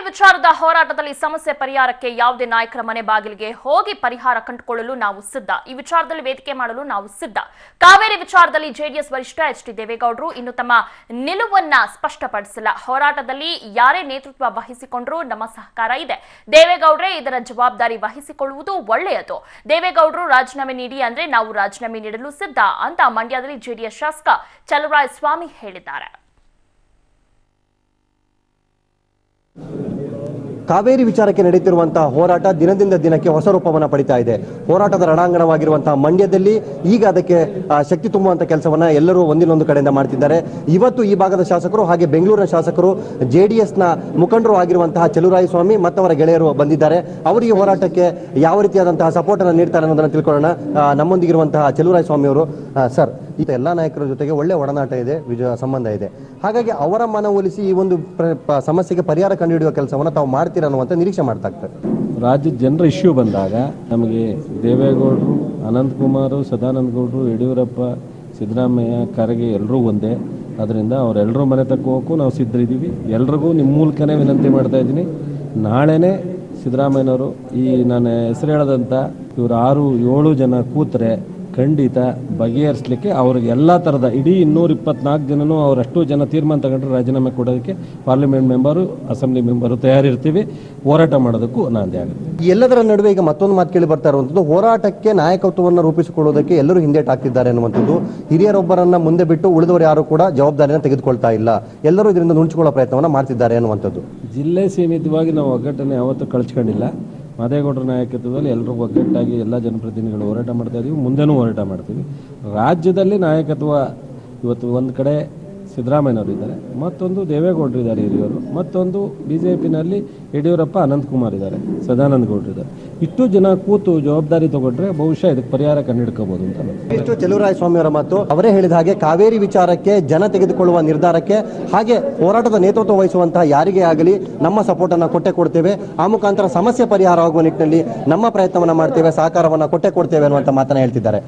ವಿಚಾರದ ಹೋರಾಟದಲ್ಲಿ ಸಮಸ್ಯೆ ಪರಿಹಾರಕ್ಕೆ ಯಾವುದೇ ನಾಯಕರ ಮನೆ ಬಾಗಿಲಿಗೆ ಹೋಗಿ ಪರಿಹಾರ ಕಂಡುಕೊಳ್ಳಲು ನಾವು ಸಿದ್ಧ. ಈ ವಿಚಾರದಲ್ಲಿ ವೇದಿಕೆ ಮಾಡಲು ನಾವು ಸಿದ್ಧ. ಕಾವೇರಿ ವಿಚಾರದಲ್ಲಿ ಜೆಡಿಎಸ್ ವರಿಷ್ಠ ಎಚ್.ಡಿ. ದೇವೇಗೌಡರು ಇನ್ನು ತಮ್ಮ ನಿಲುವನ್ನ ಸ್ಪಷ್ಟಪಡಿಸಿಲ್ಲ. ಹೋರಾಟದಲ್ಲಿ ಯಾರೇ ನೇತೃತ್ವ ವಹಿಸಿಕೊಂಡರೂ ನಮ್ಮ ಸಹಕಾರ ಇದೆ. ದೇವೇಗೌಡರೇ ಇದರ ಜವಾಬ್ದಾರಿ ವಹಿಸಿಕೊಳ್ಳುವುದು ಒಳ್ಳೆಯದು. ದೇವೇಗೌಡರು ರಾಜೀನಾಮೆ ನೀಡಿ ಅಂದ್ರೆ ನಾವು ರಾಜೀನಾಮೆ ನೀಡಲು ಸಿದ್ಧ ಅಂತ ಮಂಡ್ಯದಲ್ಲಿ ಜೆಡಿಎಸ್ ಶಾಸಕ ಚಲುವರಾಯಸ್ವಾಮಿ ಹೇಳಿದ್ದಾರೆ. ಕಾವೇರಿ ವಿಚಾರಕ್ಕೆ ನಡೆಯುತ್ತಿರುವಂತಹ ಹೋರಾಟ ದಿನದಿಂದ ದಿನಕ್ಕೆ ಹೊಸ ರೂಪವನ್ನು ಪಡಿತಾ ಇದೆ. ಹೋರಾಟದ ರಣಾಂಗಣವಾಗಿರುವಂತಹ ಮಂಡ್ಯದಲ್ಲಿ ಈಗ ಅದಕ್ಕೆ ಶಕ್ತಿ ತುಂಬುವಂತ ಕೆಲಸವನ್ನ ಎಲ್ಲರೂ ಒಂದಿನೊಂದು ಕಡೆಯಿಂದ ಮಾಡ್ತಿದ್ದಾರೆ. ಇವತ್ತು ಈ ಭಾಗದ ಶಾಸಕರು ಹಾಗೆ ಬೆಂಗಳೂರಿನ ಶಾಸಕರು ಜೆಡಿಎಸ್ನ ಮುಖಂಡರು ಆಗಿರುವಂತಹ ಚಲುವರಾಯಸ್ವಾಮಿ ಮತ್ತವರ ಗೆಳೆಯರು ಬಂದಿದ್ದಾರೆ. ಅವರು ಈ ಹೋರಾಟಕ್ಕೆ ಯಾವ ರೀತಿಯಾದಂತಹ ಸಪೋರ್ಟ್ ಅನ್ನು ನೀಡ್ತಾರೆ ಅನ್ನೋದನ್ನ ತಿಳ್ಕೊಳ್ಳೋಣ. ನಮ್ಮೊಂದಿಗಿರುವಂತಹ ಚಲುವರಾಯಸ್ವಾಮಿ ಅವರು. ಸರ್, ಈಗ ಎಲ್ಲಾ ನಾಯಕರ ಜೊತೆಗೆ ಒಳ್ಳೆ ಒಡನಾಟ ಇದೆ, ಸಂಬಂಧ ಇದೆ. ಹಾಗಾಗಿ ಅವರ ಮನವೊಲಿಸಿ ಈ ಒಂದು ಸಮಸ್ಯೆಗೆ ಪರಿಹಾರ ಕಂಡುಹಿಡಿಯುವ ಕೆಲಸವನ್ನು ತಾವು ಮಾಡ್ತೀರಾ ಅನ್ನುವಂತ ನಿರೀಕ್ಷೆ ಮಾಡ್ತಾ ಇರ್ತಾರೆ. ರಾಜ್ಯದ ಜನರ ಇಶ್ಯೂ ಬಂದಾಗ ನಮಗೆ ದೇವೇಗೌಡರು, ಅನಂತಕುಮಾರ್, ಸದಾನಂದ ಗೌಡರು, ಯಡಿಯೂರಪ್ಪ, ಸಿದ್ದರಾಮಯ್ಯ, ಖರ್ಗೆ ಎಲ್ಲರೂ ಒಂದೇ. ಅದರಿಂದ ಅವರೆಲ್ಲರೂ ಮನೆ ತಕ್ಕೋಕ್ಕೂ ನಾವು ಸಿದ್ಧರಿದ್ದೀವಿ. ಎಲ್ರಿಗೂ ನಿಮ್ಮ ಮೂಲಕನೇ ವಿನಂತಿ ಮಾಡ್ತಾ ಇದ್ದೀನಿ, ನಾಳೆನೇ ಸಿದ್ದರಾಮಯ್ಯನವರು ಈ ನಾನು ಹೆಸರು ಹೇಳದಂಥ ಇವರು 6-7 ಜನ ಕೂತ್ರೆ ಖಂಡಿತ ಬಗೆಹರಿಸಲಿಕ್ಕೆ ಅವ್ರಿಗೆ ಎಲ್ಲ ಥರದ ಇಡೀ 224 ಜನನೂ ಅವರಷ್ಟು ಜನ ತೀರ್ಮಾನ ತಗೊಂಡ್ರೆ ರಾಜೀನಾಮೆ ಕೊಡೋದಕ್ಕೆ ಪಾರ್ಲಿಮೆಂಟ್ ಮೆಂಬರು, ಅಸೆಂಬ್ಲಿ ಮೆಂಬರು ತಯಾರಿರ್ತೀವಿ. ಹೋರಾಟ ಮಾಡೋದಕ್ಕೂ ನಾಂದಿ ಆಗುತ್ತೆ. ಎಲ್ಲದರ ನಡುವೆ ಈಗ ಮತ್ತೊಂದು ಮಾತು ಕೇಳಿ ಬರ್ತಾ ಇರುವಂಥದ್ದು, ಹೋರಾಟಕ್ಕೆ ನಾಯಕತ್ವವನ್ನು ರೂಪಿಸಿಕೊಳ್ಳುವುದಕ್ಕೆ ಎಲ್ಲರೂ ಹಿಂದೇಟಾಗ್ತಿದ್ದಾರೆ ಅನ್ನುವಂಥದ್ದು. ಹಿರಿಯರೊಬ್ಬರನ್ನ ಮುಂದೆ ಬಿಟ್ಟು ಉಳಿದವರು ಯಾರು ಕೂಡ ಜವಾಬ್ದಾರಿಯನ್ನು ತೆಗೆದುಕೊಳ್ತಾ ಇಲ್ಲ, ಎಲ್ಲರೂ ಇದರಿಂದ ನುಣುಚಿಕೊಳ್ಳೋ ಪ್ರಯತ್ನವನ್ನು ಮಾಡ್ತಿದ್ದಾರೆ ಅನ್ನುವಂಥದ್ದು. ಜಿಲ್ಲೆ ಸೀಮಿತವಾಗಿ ನಾವು ಒಗ್ಗಟ್ಟನ್ನು ಯಾವತ್ತೂ ಕಳ್ಸ್ಕೊಂಡಿಲ್ಲ. ಮಾದೇಗೌಡರ ನಾಯಕತ್ವದಲ್ಲಿ ಎಲ್ಲರೂ ಒಗ್ಗಟ್ಟಾಗಿ ಎಲ್ಲ ಜನಪ್ರತಿನಿಧಿಗಳು ಹೋರಾಟ ಮಾಡ್ತಾ ಇದ್ದೀವಿ, ಮುಂದೆನೂ ಹೋರಾಟ ಮಾಡ್ತೀವಿ. ರಾಜ್ಯದಲ್ಲಿ ನಾಯಕತ್ವ ಇವತ್ತು ಒಂದು ಕಡೆ ಸಿದ್ದರಾಮಯ್ಯನವರು ಇದ್ದಾರೆ, ಮತ್ತೊಂದು ದೇವೇಗೌಡರು ಇದ್ದಾರೆ ಹಿರಿಯವರು, ಮತ್ತೊಂದು ಬಿಜೆಪಿನಲ್ಲಿ ಯಡಿಯೂರಪ್ಪ, ಅನಂತಕುಮಾರ್ ಇದ್ದಾರೆ, ಸದಾನಂದ ಗೌಡರು ಇದ್ದಾರೆ. ಇಷ್ಟು ಜನ ಕೂತು ಜವಾಬ್ದಾರಿ ತಗೊಂಡ್ರೆ ಬಹುಶಃ ಇದಕ್ಕೆ ಪರಿಹಾರ ಕಂಡುಹಿಡ್ಕೋಬಹುದು ಅಂತ. ಇಷ್ಟು ಚಲುವರಾಯಸ್ವಾಮಿ ಅವರ ಮಾತು. ಅವರೇ ಹೇಳಿದ ಹಾಗೆ ಕಾವೇರಿ ವಿಚಾರಕ್ಕೆ ಜನ ತೆಗೆದುಕೊಳ್ಳುವ ನಿರ್ಧಾರಕ್ಕೆ ಹಾಗೆ ಹೋರಾಟದ ನೇತೃತ್ವ ವಹಿಸುವಂತಹ ಯಾರಿಗೇ ಆಗಲಿ ನಮ್ಮ ಸಪೋರ್ಟ್ ಅನ್ನು ಕೊಟ್ಟೆ ಕೊಡ್ತೇವೆ. ಆ ಮುಖಾಂತರ ಸಮಸ್ಯೆ ಪರಿಹಾರ ಆಗುವ ನಿಟ್ಟಿನಲ್ಲಿ ನಮ್ಮ ಪ್ರಯತ್ನವನ್ನ ಮಾಡ್ತೇವೆ, ಸಹಕಾರವನ್ನ ಕೊಟ್ಟೆ ಕೊಡ್ತೇವೆ ಅನ್ನುವಂತ ಮಾತನ್ನ ಹೇಳ್ತಿದ್ದಾರೆ.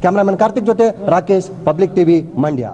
ಕ್ಯಾಮರಾಮನ್ ಕಾರ್ತಿಕ್ ಜೊತೆ ರಾಕೇಶ್, ಪಬ್ಲಿಕ್ ಟಿವಿ, ಮಂಡ್ಯ.